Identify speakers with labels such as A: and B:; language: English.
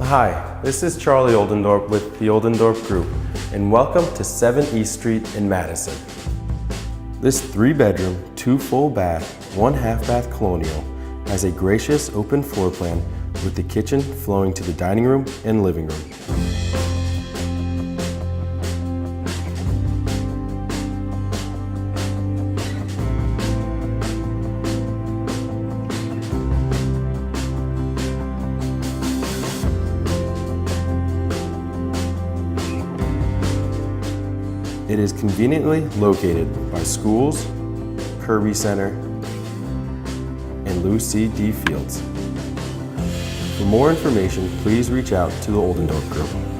A: Hi, this is Charlie Oldendorp with the Oldendorp Group, and welcome to 7 East Street in Madison. This 3-bedroom, 2 full bath, 1 half bath Colonial has a gracious open floor plan with the kitchen flowing to the dining room and living room. It is conveniently located by schools, Kirby Center, and Lou C.D. Fields. For more information, please reach out to the Oldendorp Group.